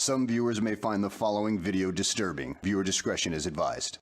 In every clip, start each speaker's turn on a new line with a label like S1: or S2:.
S1: Some viewers may find the following video disturbing. Viewer discretion is advised.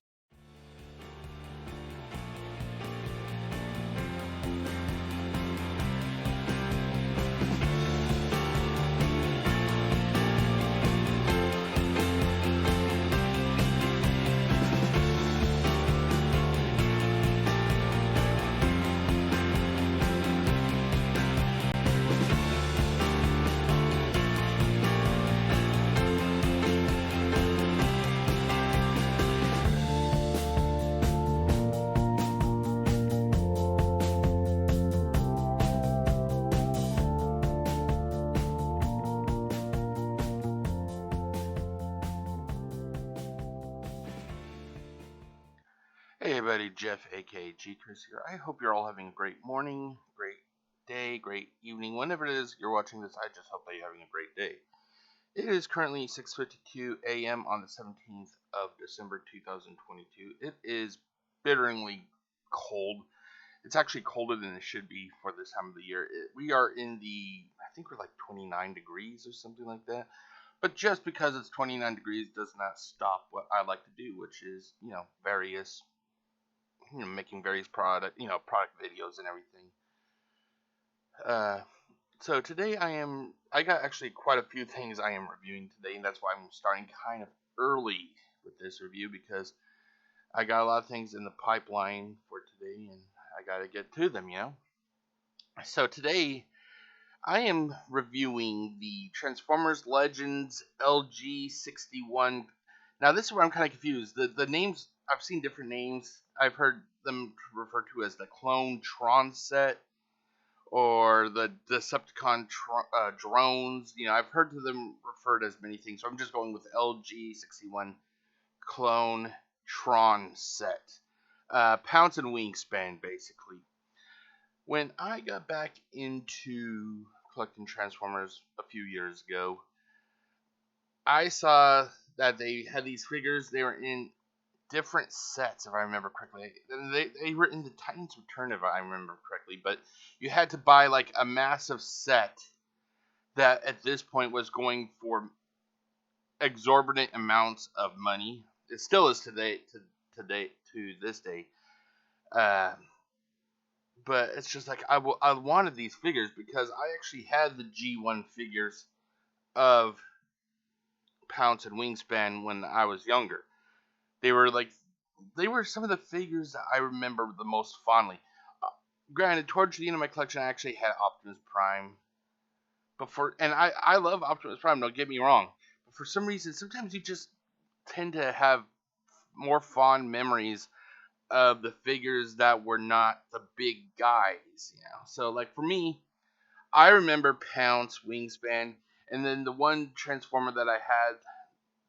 S2: Hey everybody, Jeff aka GCurse here. I hope you're all having a great morning, great day, great evening, whenever it is you're watching this. I just hope that you're having a great day. It is currently 6:52 a.m. on the 17th of December 2022. It is bitteringly cold. It's actually colder than it should be for this time of the year. We are in I think we're like 29 degrees or something like that. But just because it's 29 degrees does not stop what I like to do, which is, making various product videos and everything. So today I got actually quite a few things I am reviewing today, and that's why I'm starting kind of early with this review, because I got a lot of things in the pipeline for today, and I gotta get to them, So today I am reviewing the Transformers Legends LG61. Now this is where I'm kind of confused. The names, I've seen different names. I've heard them referred to as the Clone Tron set or the Decepticon drones. I've heard them referred as many things. So I'm just going with LG61 Clone Tron set. Pounce and Wingspan, basically. When I got back into collecting Transformers a few years ago, I saw that they had these figures. They were in different sets, if I remember correctly. They were in the Titans Return, if I remember correctly, but you had to buy like a massive set that at this point was going for exorbitant amounts of money. It still is to this day. But it's just like I wanted these figures because I actually had the G1 figures of Pounce and Wingspan when I was younger. They were some of the figures that I remember the most fondly. Granted, towards the end of my collection, I actually had Optimus Prime. I love Optimus Prime, don't get me wrong. But for some reason, sometimes you just tend to have more fond memories of the figures that were not the big guys, So, like, for me, I remember Pounce, Wingspan, and then the one Transformer that I had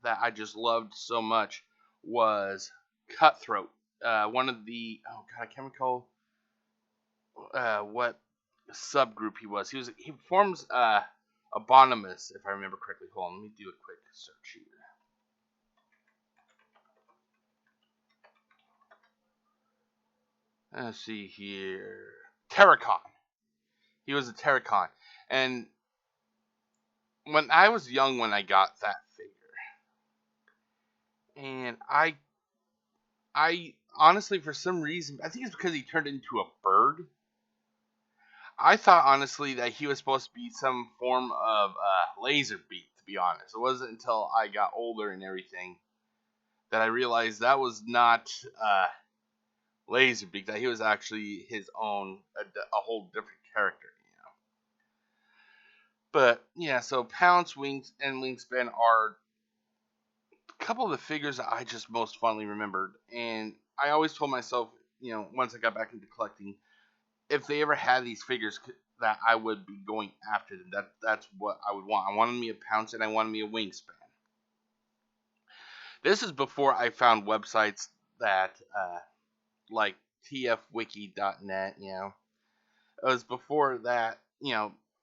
S2: that I just loved so much was Cutthroat. One of the, I can't recall what subgroup he was. He forms Abominus, if I remember correctly. Hold on, let me do a quick search here. Let's see here. Terracon. He was a Terracon. And when I was young when I got that figure, and I honestly, for some reason, I think it's because he turned into a bird. I thought, honestly, that he was supposed to be some form of laser beak, to be honest. It wasn't until I got older and everything that I realized that was not Laserbeak, that he was actually his own, a whole different character, But, so Pounce, Wings, and Wingspan are a couple of the figures that I just most fondly remembered. And I always told myself, once I got back into collecting, if they ever had these figures, that I would be going after them. That's what I would want. I wanted me a Pounce and I wanted me a Wingspan. This is before I found websites that, like tfwiki.net, It was before that,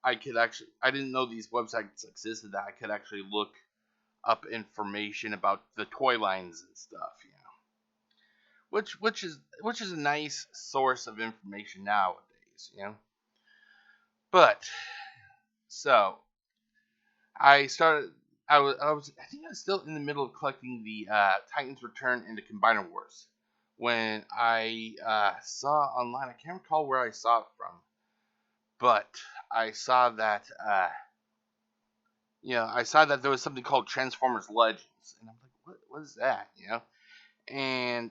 S2: I didn't know these websites existed that I could actually look up information about the toy lines and stuff, Which is a nice source of information nowadays, But so I I think I was still in the middle of collecting the Titans Return and the Combiner Wars when I saw online. I can't recall where I saw it from, but I saw that I saw that there was something called Transformers Legends, and I'm like, what is that? And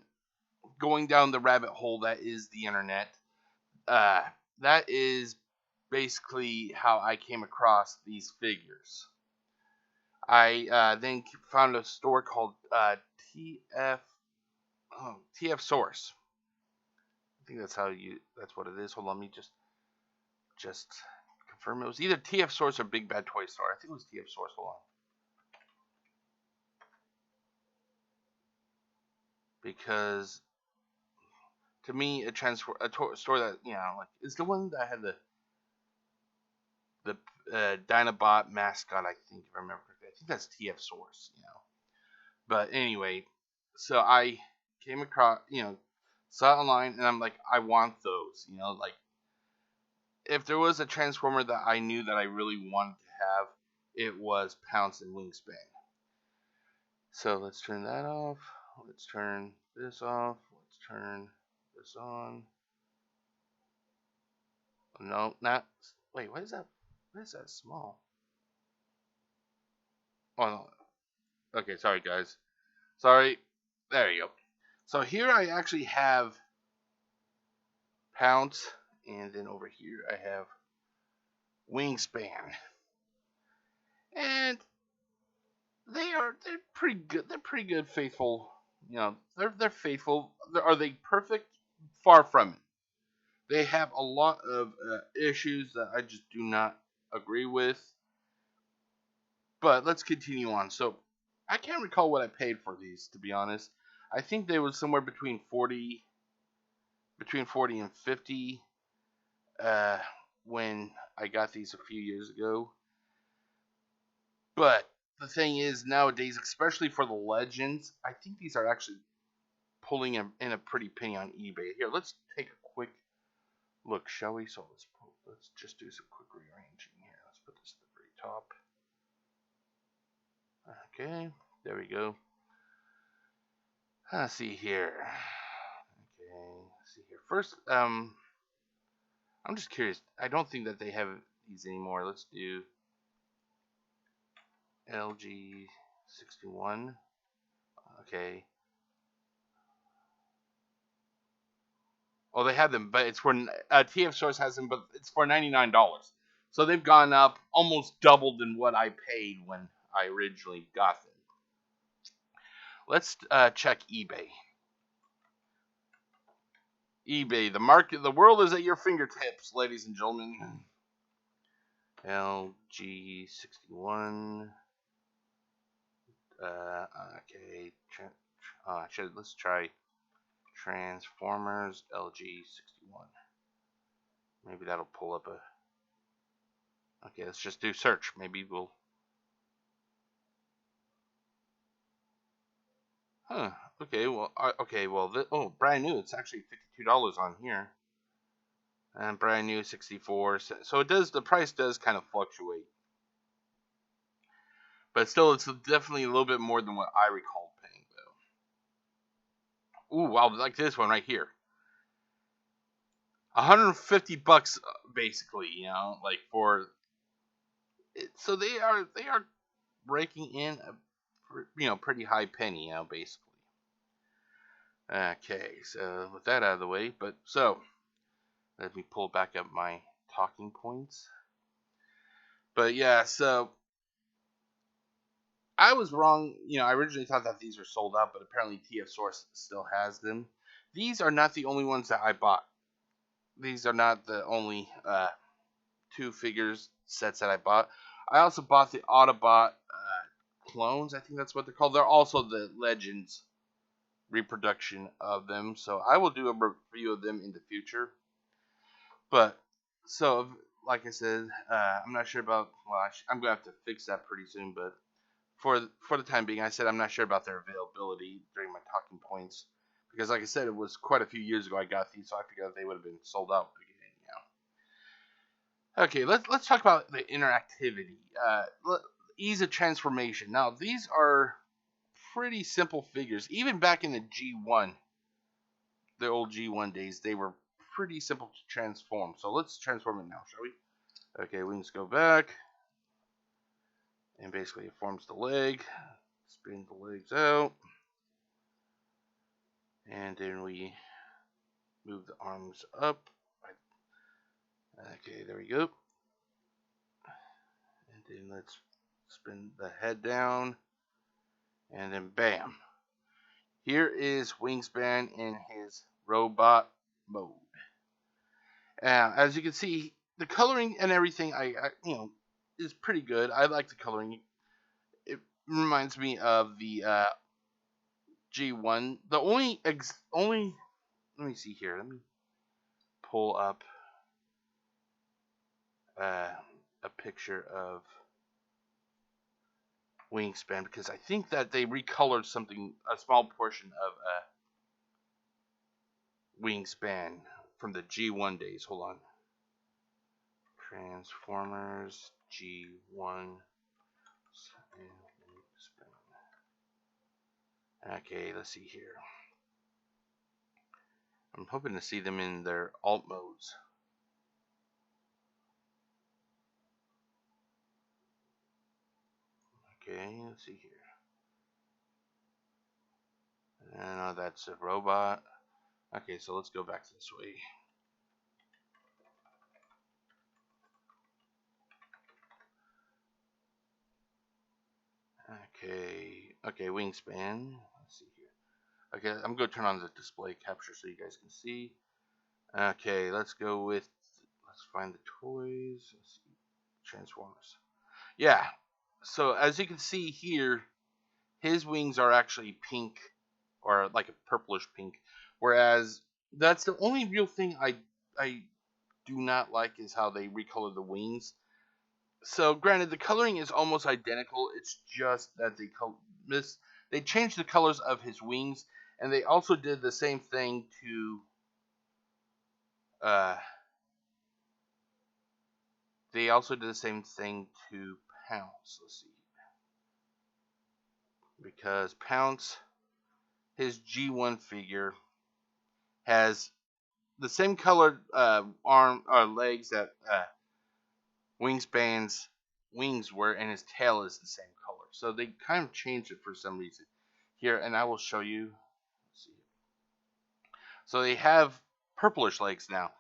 S2: going down the rabbit hole that is the internet, that is basically how I came across these figures. I then found a store called TF Source. I think that's what it is. Hold on, let me just confirm. It was either TF Source or Big Bad Toy Store. I think it was TF Source. Hold on. Because to me, a store that is the one that had the Dinobot mascot. I think, if I remember correctly, I think that's TF Source. But anyway, so I came across, saw it online, and I'm like, I want those. Like, if there was a Transformer that I knew that I really wanted to have, it was Pounce and Wingspan. So let's turn that off. Let's turn this off. Let's turn this on. No, not. Wait, what is that? What is that small? Oh, no. Okay, sorry, guys. Sorry. There you go. So here I actually have Pounce, and then over here I have Wingspan. And they're pretty good. They're pretty good, faithful. They're faithful. Are they perfect? Far from it. They have a lot of issues that I just do not agree with. But let's continue on. So I can't recall what I paid for these, to be honest. I think they were somewhere between 40 and 50 when I got these a few years ago. But the thing is, nowadays, especially for the Legends, I think these are actually pulling in a pretty penny on eBay. Here, let's take a quick look, shall we? So let's just do some quick rearranging here. Let's put this at the very top. Okay, there we go. Let's see here. Okay, let's see here. First, I'm just curious. I don't think that they have these anymore. Let's do LG61. Okay. Oh, they have them, but it's for TF Source has them, but it's for $99. So they've gone up almost doubled than what I paid when I originally got them. Let's check eBay. eBay, the market, the world is at your fingertips, ladies and gentlemen. LG61. Okay. Let's try Transformers LG61. Maybe that'll pull up a. Okay, let's just do search. Maybe we'll. Huh. Okay. Well. Brand new. It's actually $52 on here. And brand new 64. So it does. The price does kind of fluctuate. But still, it's definitely a little bit more than what I recalled paying, though. Ooh, wow! Like this one right here. $150 basically, like for it. So they are breaking in a pretty high penny, basically. Okay, so with that out of the way, let me pull back up my talking points. But yeah, so I was wrong. I originally thought that these were sold out, but apparently TF Source still has them. These are not the only ones that I bought. These are not the only two figures sets that I bought. I also bought the Autobot clones. I think that's what they're called. They're also the Legends reproduction of them. So I will do a review of them in the future. But so, like I said, I'm not sure about. Well, I'm gonna have to fix that pretty soon. But for the time being, I said I'm not sure about their availability during my talking points. Because, like I said, it was quite a few years ago I got these, so I figured they would have been sold out again. Okay, let's talk about the interactivity. ease of transformation. Now, these are pretty simple figures. Even back in the G1, the old G1 days, they were pretty simple to transform. So let's transform it now, shall we? Okay, wings go back. And basically it forms the leg. Spin the legs out. And then we move the arms up. Okay, there we go. And then let's spin the head down. And then bam. Here is Wingspan in his robot mode. As you can see, the coloring and everything, is pretty good. I like the coloring. It reminds me of the G1. The only let me see here. Let me pull up a picture of Wingspan, because I think that they recolored a small portion of Wingspan from the G1 days. Hold on. Transformers G1 Wingspan. Okay, let's see here. I'm hoping to see them in their alt modes. Okay, let's see here. No, that's a robot. Okay, so let's go back this way. Okay, Wingspan. Let's see here. Okay, I'm going to turn on the display capture so you guys can see. Okay, let's find the toys. Let's see. Transformers. Yeah, so as you can see here, his wings are actually pink, or like a purplish pink, whereas that's the only real thing I do not like is how they recolor the wings. So granted, the coloring is almost identical. It's just that they changed the colors of his wings, and they also did the same thing to Pounce. Let's see. Because Pounce, his G1 figure, has the same colored arm or legs that Wingspan's wings were, and his tail is the same color. So they kind of changed it for some reason. Here, and I will show you. Let's see. So they have purplish legs now.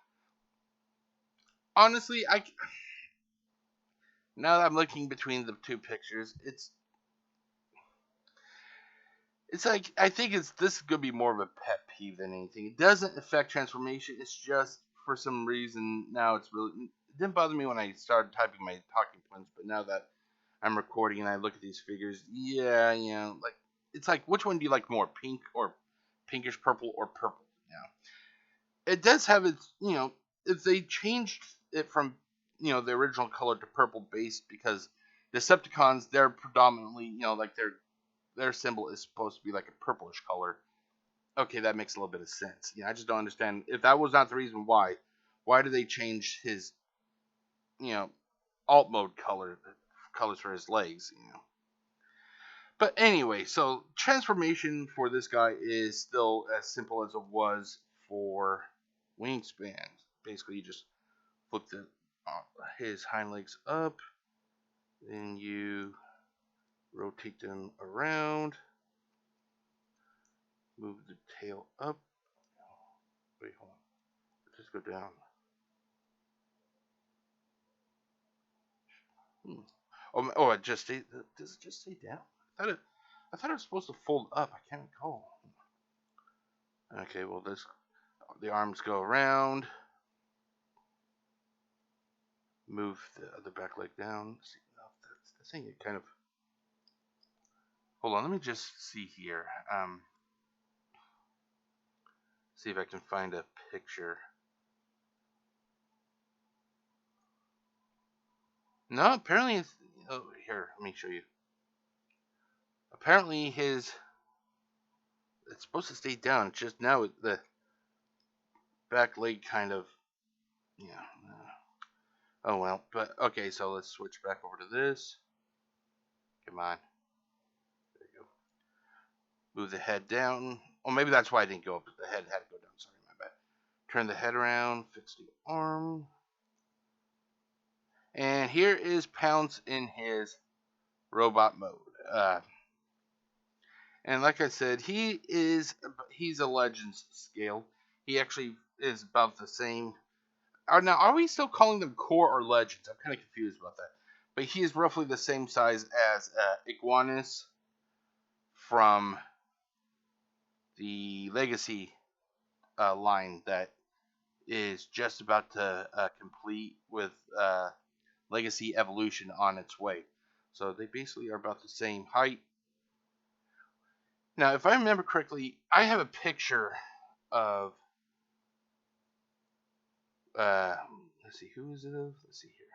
S2: Honestly, now that I'm looking between the two pictures, it's like, I think this is gonna be more of a pet peeve than anything. It doesn't affect transformation. It's just for some reason now it didn't bother me when I started typing my talking points, but now that I'm recording and I look at these figures, yeah, like it's like, which one do you like more, pink or pinkish purple or purple? It does have its, if they changed it from the original color to purple base, because Decepticons, they're predominantly like their symbol is supposed to be like a purplish color. Okay, that makes a little bit of sense. I just don't understand if that was not the reason why. Why did they change his alt mode colors for his legs? But anyway, so transformation for this guy is still as simple as it was for Wingspan. Basically, you just flip his hind legs up, then you rotate them around, move the tail up. Wait, hold on. Just go down. Oh, it just stayed. Does it just stay down? I thought it was supposed to fold up. I can't recall. Okay, well, the arms go around. Move the other back leg down. See, no, that's the thing. It kind of. Hold on, let me just see here. See if I can find a picture. No, apparently it's. Oh, here, let me show you. Apparently it's supposed to stay down. Just now the back leg kind of. Oh well, but okay, so let's switch back over to this. Come on. There you go. Move the head down. Or maybe that's why I didn't go up. The head had to go down. Sorry, my bad. Turn the head around. Fix the arm. And here is Pounce in his robot mode. And like I said, he's a Legends scale. He actually is about the same. Now, are we still calling them Core or Legends? I'm kind of confused about that. But he is roughly the same size as Iguanus from the Legacy line that is just about to complete with Legacy Evolution on its way. So they basically are about the same height. Now, if I remember correctly, I have a picture of let's see, who is it of? Let's see here.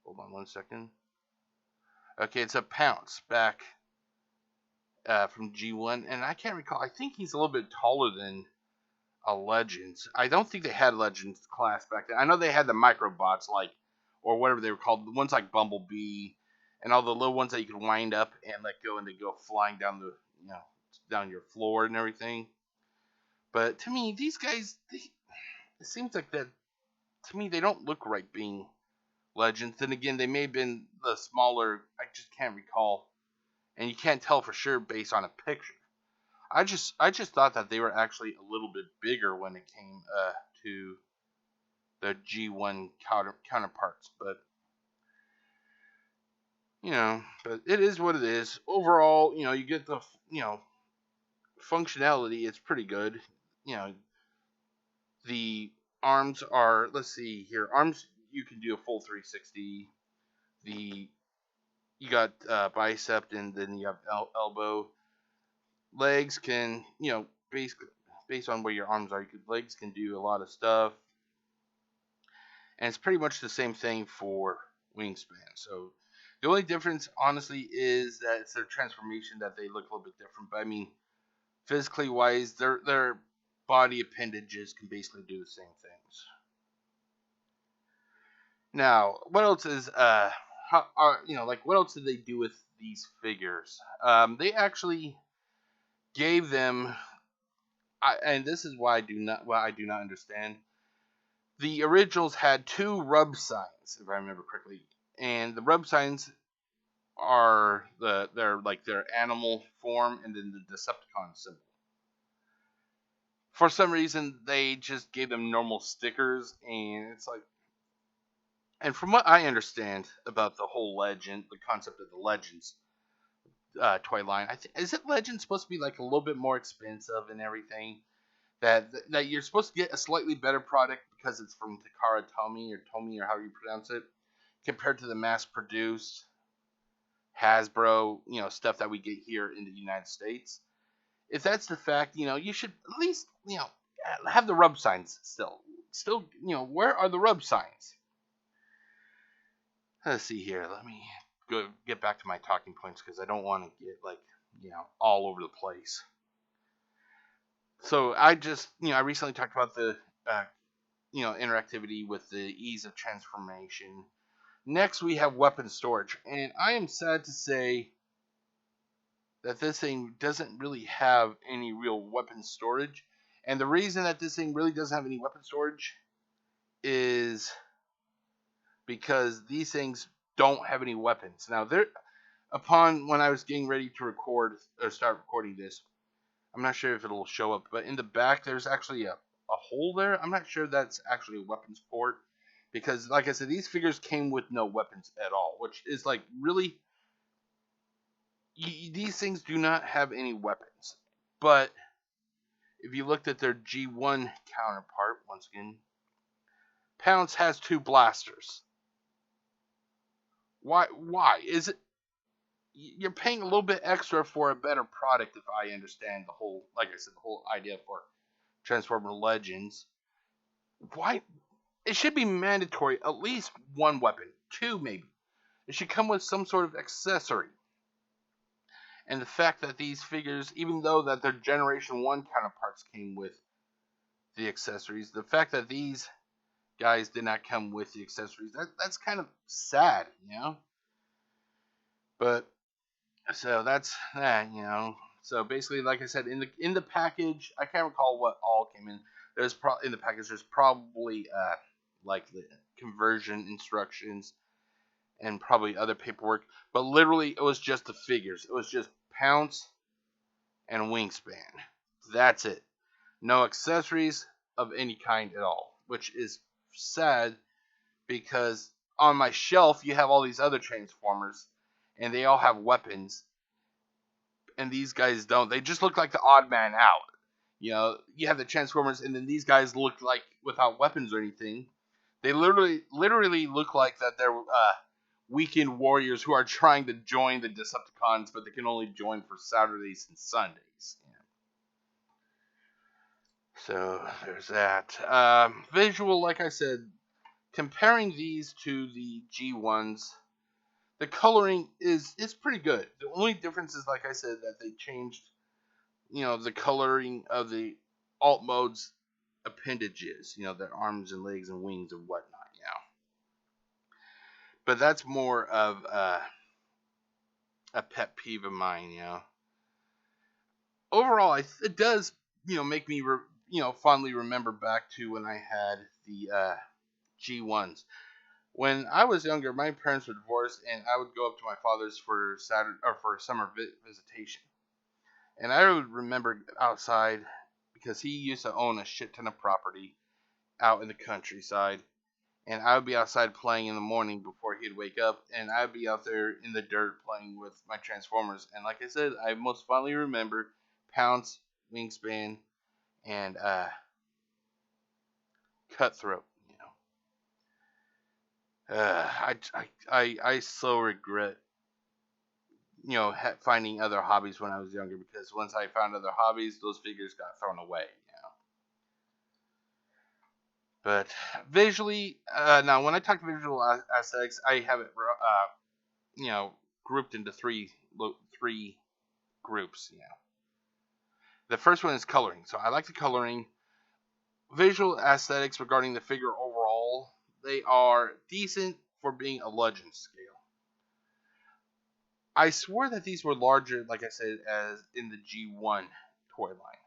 S2: Hold on 1 second. Okay, it's a Pounce back from G1, and I can't recall. I think he's a little bit taller than a Legends. I don't think they had Legends class back then. I know they had the microbots, like, or whatever they were called, the ones like Bumblebee, and all the little ones that you could wind up and let go, and they go flying down the, down your floor and everything. But to me, these guys, it seems like that. To me, they don't look right being Legends. Then again, they may have been the smaller. I just can't recall, and you can't tell for sure based on a picture. I just thought that they were actually a little bit bigger when it came to the G1 counterparts, but but it is what it is. Overall, you get the functionality. It's pretty good. The arms are, let's see here. Arms, you can do a full 360. You got bicep, and then you have elbow. Legs can, based on where your arms are, legs can do a lot of stuff. And it's pretty much the same thing for Wingspan. So the only difference, honestly, is that it's their transformation that they look a little bit different. But I mean, physically wise, their body appendages can basically do the same things. Now, what else is what else did they do with these figures? They actually gave them, and this is why I do not understand. The originals had 2 rub signs, if I remember correctly, and the rub signs are their animal form and then the Decepticon symbol. For some reason, they just gave them normal stickers, and it's like. And from what I understand about the whole legend, the concept of the Legends toy line, is it Legend supposed to be like a little bit more expensive and everything? That you're supposed to get a slightly better product because it's from Takara Tomy or how you pronounce it, compared to the mass-produced Hasbro, stuff that we get here in the United States. If that's the fact, you should at least, have the rub signs still. Still, where are the rub signs? Let's see here. Let me go get back to my talking points because I don't want to get all over the place. So I just, I recently talked about the, interactivity with the ease of transformation. Next, we have weapon storage, and I am sad to say that this thing doesn't really have any real weapon storage. And the reason that this thing really doesn't have any weapon storage is because these things don't have any weapons. Now, when I was getting ready to record or start recording this, I'm not sure if it'll show up, but in the back there's actually a hole there. I'm not sure that's actually a weapons port, because like I said, these figures came with no weapons at all, which is like really, these things do not have any weapons. But if you looked at their G1 counterpart, once again, Pounce has 2 blasters. Why is it? You're paying a little bit extra for a better product, if I understand the whole, like I said, the whole idea for Transformer Legends. Why? It should be mandatory, at least 1 weapon, 2 maybe. It should come with some sort of accessory. And the fact that these figures, even though that their Generation 1 counterparts came with the accessories, the fact that these guys did not come with the accessories, that's kind of sad, But So that's that, you know. So basically, like I said, in the package, I can't recall what all came in. In the package. There's probably like the conversion instructions and probably other paperwork. But literally, it was just the figures. It was just Pounce and Wingspan. That's it. No accessories of any kind at all, which is sad because on my shelf you have all these other Transformers, and they all have weapons, and these guys don't. They just look like the odd man out. You know, you have the Transformers, and then these guys look like without weapons or anything. They literally look like that they're weekend warriors who are trying to join the Decepticons, but they can only join for Saturdays and Sundays. So there's that. Visual, like I said, comparing these to the G1s, the coloring is pretty good. The only difference is, like I said, that they changed, the coloring of the alt modes appendages, their arms and legs and wings and whatnot. But that's more of a pet peeve of mine. Overall, it does, make me, fondly remember back to when I had the G1s. When I was younger, my parents were divorced, and I would go up to my father's for Saturday or for summer visitation. And I would remember outside because he used to own a shit ton of property out in the countryside, and I would be outside playing in the morning before he'd wake up, and I'd be out there in the dirt playing with my Transformers. And like I said, I most fondly remember Pounce, Wingspan, and Cutthroat. I so regret finding other hobbies when I was younger, because once I found other hobbies, those figures got thrown away. But visually, now when I talk visual aesthetics, I have it grouped into three groups. The first one is coloring. So I like the coloring. Visual aesthetics regarding the figure overall, they are decent for being a legend scale. I swore that these were larger, like I said, as in the G1 toy line.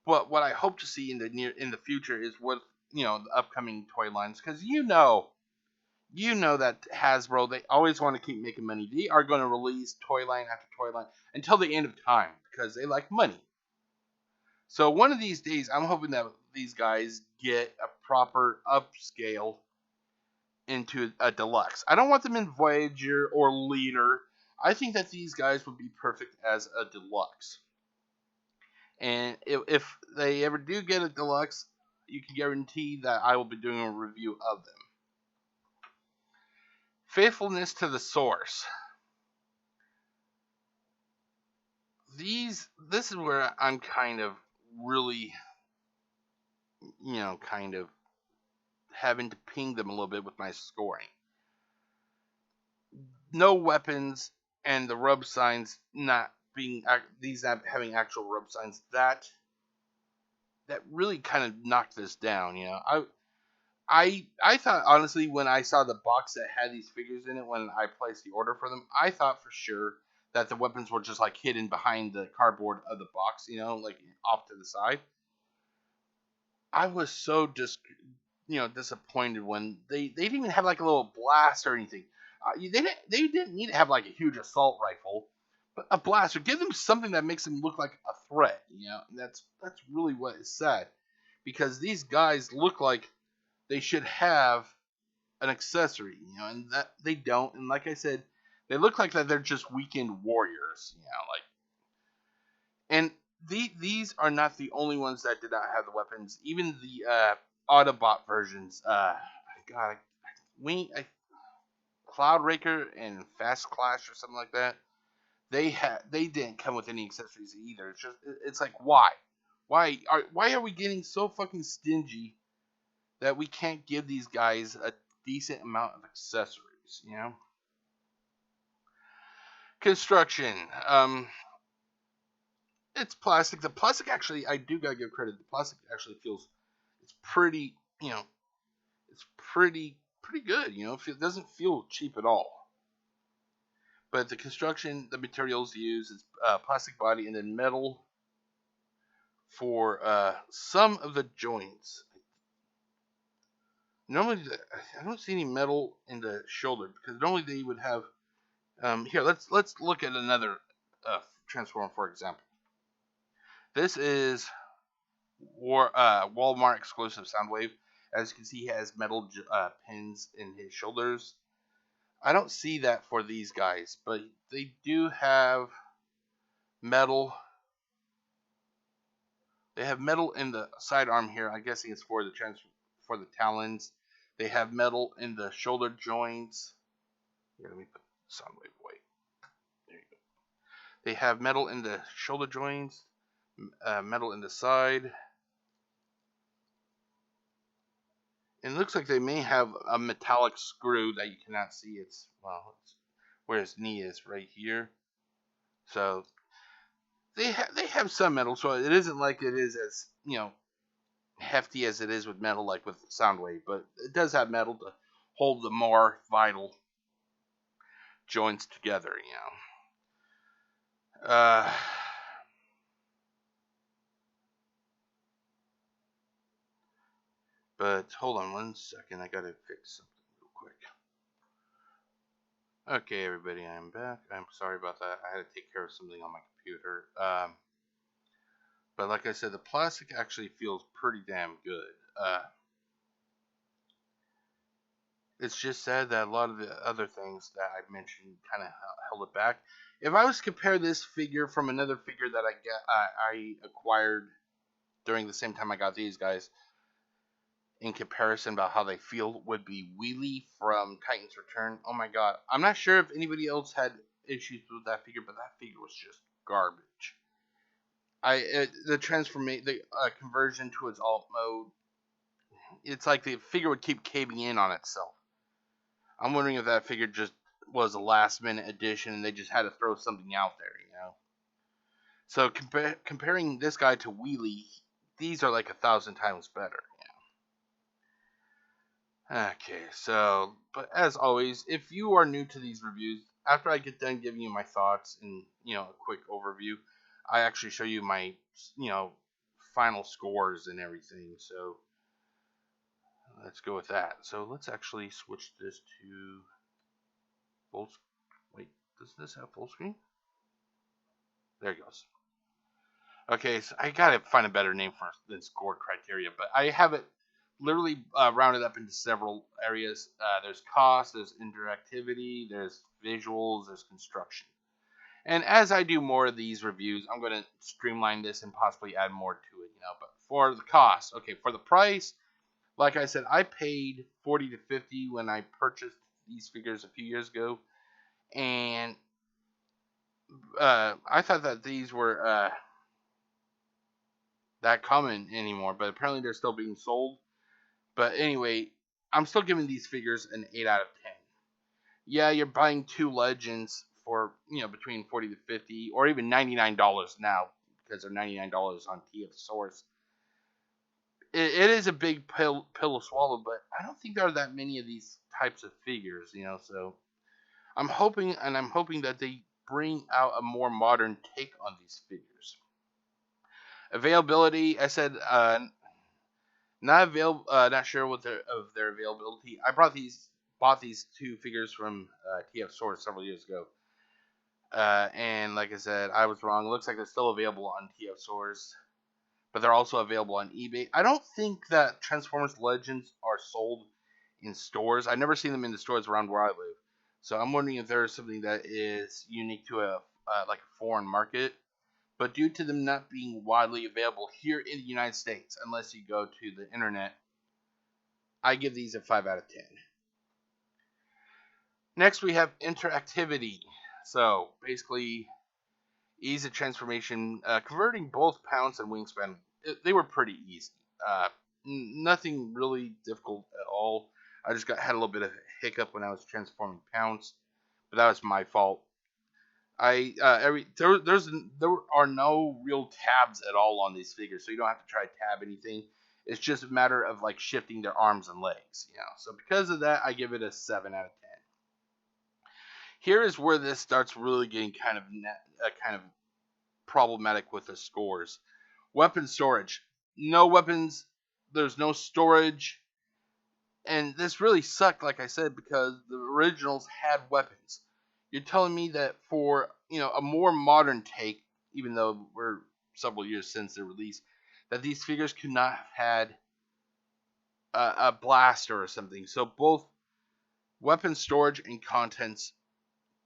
S2: But what I hope to see in the future is what the upcoming toy lines, because that Hasbro, they always want to keep making money. They are going to release toy line after toy line until the end of time because they like money. So one of these days, I'm hoping that these guys get a proper upscale into a deluxe. I don't want them in Voyager or Leader. I think that these guys would be perfect as a deluxe. And if they ever do get a deluxe, you can guarantee that I will be doing a review of them. Faithfulness to the source. This is where I'm kind of really, kind of having to ping them a little bit with my scoring. No weapons and the rub signs not being these not having actual rub signs, that really kind of knocked this down. I thought, honestly, when I saw the box that had these figures in it when I placed the order for them, I thought for sure that the weapons were just like hidden behind the cardboard of the box, like off to the side. I was so disappointed when they didn't even have like a little blast or anything. They didn't need to have like a huge assault rifle, but a blaster. Give them something that makes them look like a threat. And that's really what is sad, because these guys look like they should have an accessory, and that they don't. And like I said, they look like that they're just weekend warriors, And these are not the only ones that did not have the weapons. Even the Autobot versions, God, Cloud Raker and Fast Clash or something like that. They didn't come with any accessories either. It's like, why are we getting so fucking stingy that we can't give these guys a decent amount of accessories? Construction. It's plastic. The plastic, actually, I do gotta give credit. The plastic actually feels, it's pretty, it's pretty good. It doesn't feel cheap at all. But the construction, the materials used is plastic body and then metal for some of the joints. Normally, I don't see any metal in the shoulder because normally they would have. Here, let's look at another transformer for example. This is Walmart exclusive Soundwave. As you can see, he has metal pins in his shoulders. I don't see that for these guys, but they do have metal. They have metal in the sidearm here. I'm guessing it's for the talons. They have metal in the shoulder joints. Here, let me put Soundwave away. There you go. They have metal in the shoulder joints, metal in the side. It looks like they may have a metallic screw that you cannot see. It's where his knee is, right here. So they have some metal, so it isn't like it is as hefty as it is with metal, like with Soundwave, but it does have metal to hold the more vital joints together. But hold on one second, I gotta fix something real quick. Okay, everybody, I'm back. I'm sorry about that. I had to take care of something on my computer. But like I said, the plastic actually feels pretty damn good. It's just sad that a lot of the other things that I mentioned kind of held it back. If I was to compare this figure from another figure that I acquired during the same time I got these guys, in comparison about how they feel, would be Wheelie from Titan's Return. Oh my god. I'm not sure if anybody else had issues with that figure, but that figure was just garbage. The conversion to its alt mode, it's like the figure would keep caving in on itself. I'm wondering if that figure just was a last minute addition and they just had to throw something out there. So comparing this guy to Wheelie, these are like 1,000 times better. Okay, so, but as always, if you are new to these reviews, after I get done giving you my thoughts and, a quick overview, I actually show you my, final scores and everything. So let's go with that. So let's actually switch this to full. Wait, does this have full screen? There it goes. Okay, so I gotta find a better name than score criteria, but I have it literally rounded up into several areas. There's cost, there's interactivity, there's visuals, there's construction. And as I do more of these reviews, I'm going to streamline this and possibly add more to it, But for the cost, okay, for the price, like I said, I paid $40 to $50 when I purchased these figures a few years ago, and I thought that these were that common anymore, but apparently they're still being sold. But anyway, I'm still giving these figures an 8 out of 10. Yeah, you're buying two legends for, between 40 to 50 or even $99 now because they're $99 on TF Source. It is a big pill to swallow, but I don't think there are that many of these types of figures, so I'm hoping that they bring out a more modern take on these figures. Availability, I said, not sure what of their availability. I bought these two figures from TF Source several years ago, and like I said, I was wrong. It looks like they're still available on TF Source, but they're also available on eBay. I don't think that Transformers Legends are sold in stores. I've never seen them in the stores around where I live, so I'm wondering if there's something that is unique to a foreign market. But due to them not being widely available here in the United States, unless you go to the internet, I give these a 5 out of 10. Next, we have interactivity. So, basically, ease of transformation. Converting both Pounce and Wingspan, they were pretty easy. Nothing really difficult at all. I just had a little bit of a hiccup when I was transforming Pounce, but that was my fault. There are no real tabs at all on these figures, so you don't have to try to tab anything. It's just a matter of shifting their arms and legs, So because of that, I give it a 7 out of 10. Here is where this starts really getting kind of problematic with the scores. Weapon storage. No weapons. There's no storage. And this really sucked, like I said, because the originals had weapons. You're telling me that for a more modern take, even though we're several years since their release, that these figures could not have had a blaster or something. So both weapon storage and contents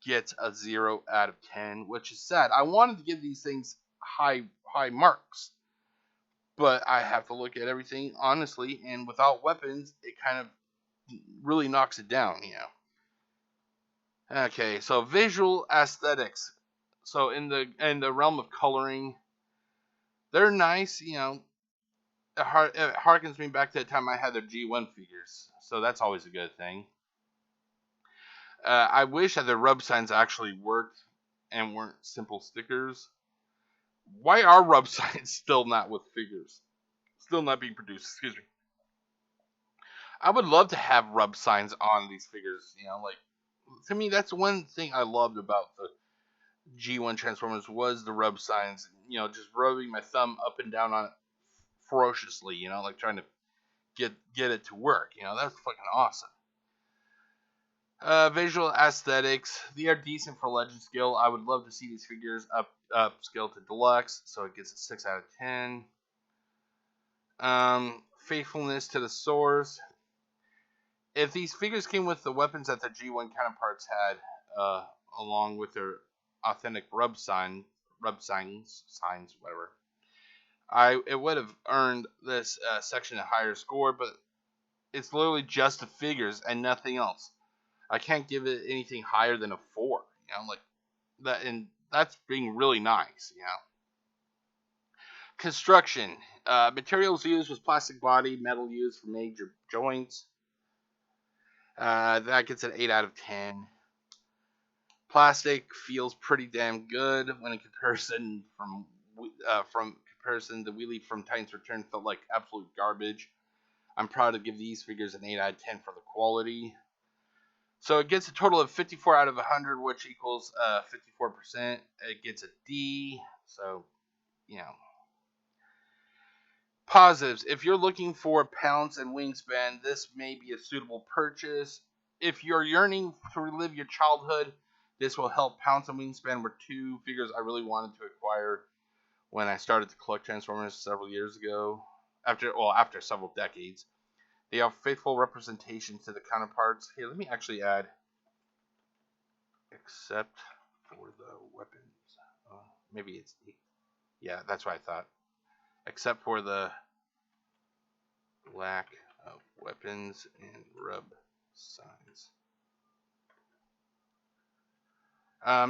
S2: get a 0 out of 10, which is sad. I wanted to give these things high marks, but I have to look at everything honestly, and without weapons, it kind of really knocks it down. Okay, so visual aesthetics. So in the realm of coloring, they're nice. It harkens me back to the time I had their G1 figures, so that's always a good thing. I wish that the rub signs actually worked and weren't simple stickers. Why are rub signs still not with figures? Still not being produced, excuse me. I would love to have rub signs on these figures, like, to me, that's one thing I loved about the G1 Transformers was the rub signs, just rubbing my thumb up and down on it ferociously, like trying to get it to work, that's fucking awesome. Visual aesthetics, they are decent for Legend scale. I would love to see these figures up scale to deluxe, so it gets a 6 out of 10. Faithfulness to the source. If these figures came with the weapons that the G1 counterparts had, along with their authentic rub signs, whatever, it would have earned this section a higher score. But it's literally just the figures and nothing else. I can't give it anything higher than a 4. Like that, and that's being really nice. Construction. Materials used was plastic body, metal used for major joints. That gets an 8 out of 10. Plastic feels pretty damn good when in comparison from comparison, the wheelie from Titan's Return felt like absolute garbage. I'm proud to give these figures an 8 out of 10 for the quality. So it gets a total of 54 out of 100, which equals 54%. It gets a D. So, Positives. If you're looking for Pounce and Wingspan, this may be a suitable purchase. If you're yearning to relive your childhood, this will help. Pounce and Wingspan were two figures I really wanted to acquire when I started to collect Transformers several years ago. After several decades. They are faithful representations to the counterparts. Here, let me actually add, except for the weapons. Maybe it's, yeah, that's what I thought. Except for the lack of weapons and rub signs.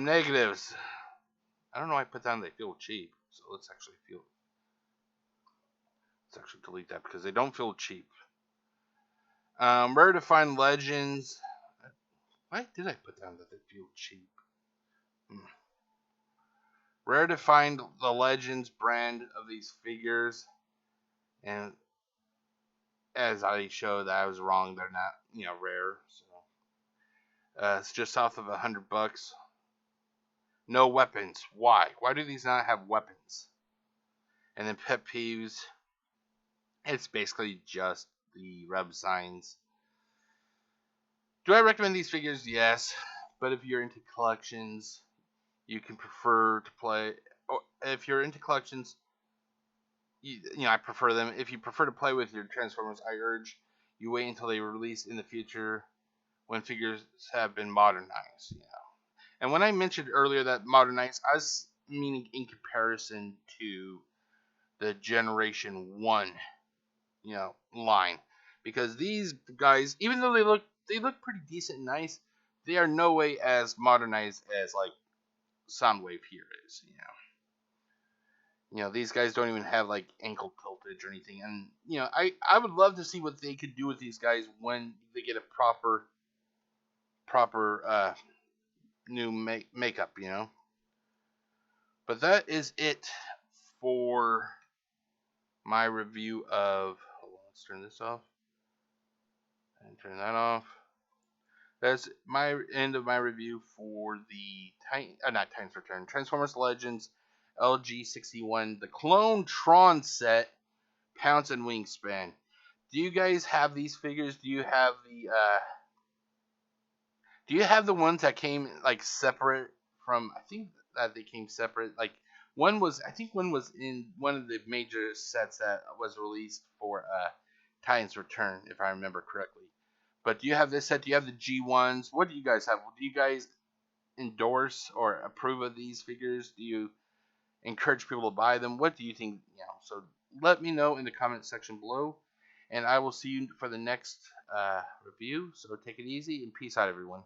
S2: Negatives. I don't know why I put down they feel cheap. So let's actually delete that because they don't feel cheap. Rare to find legends. Why did I put down that they feel cheap? Rare to find the Legends brand of these figures, and as I showed that I was wrong, they're not, rare. So it's just south of $100. No weapons. Why? Why do these not have weapons? And then pet peeves. It's basically just the rub signs. Do I recommend these figures? Yes, but if you're into collections, you can prefer to play. Or if you're into collections, I prefer them. If you prefer to play with your Transformers, I urge you wait until they release in the future when figures have been modernized. And when I mentioned earlier that modernized, I was meaning in comparison to the Generation 1, line. Because these guys, even though they look pretty decent and nice, they are no way as modernized as like Soundwave here is. These guys don't even have like ankle tiltage or anything, and I would love to see what they could do with these guys when they get a proper new makeup. But that is it for my review of. Hold on, let's turn this off and turn that off. That's my end of my review for the not Titans Return, Transformers Legends LG61, the Clone Tron set, Pounce and Wingspan. Do you guys have these figures? Do you have the ones that came like separate from? I think that they came separate. Like I think one was in one of the major sets that was released for Titans Return, if I remember correctly. But do you have this set? Do you have the G1s? What do you guys have? Do you guys endorse or approve of these figures? Do you encourage people to buy them? What do you think? So let me know in the comment section below, and I will see you for the next review. So take it easy and peace out, everyone.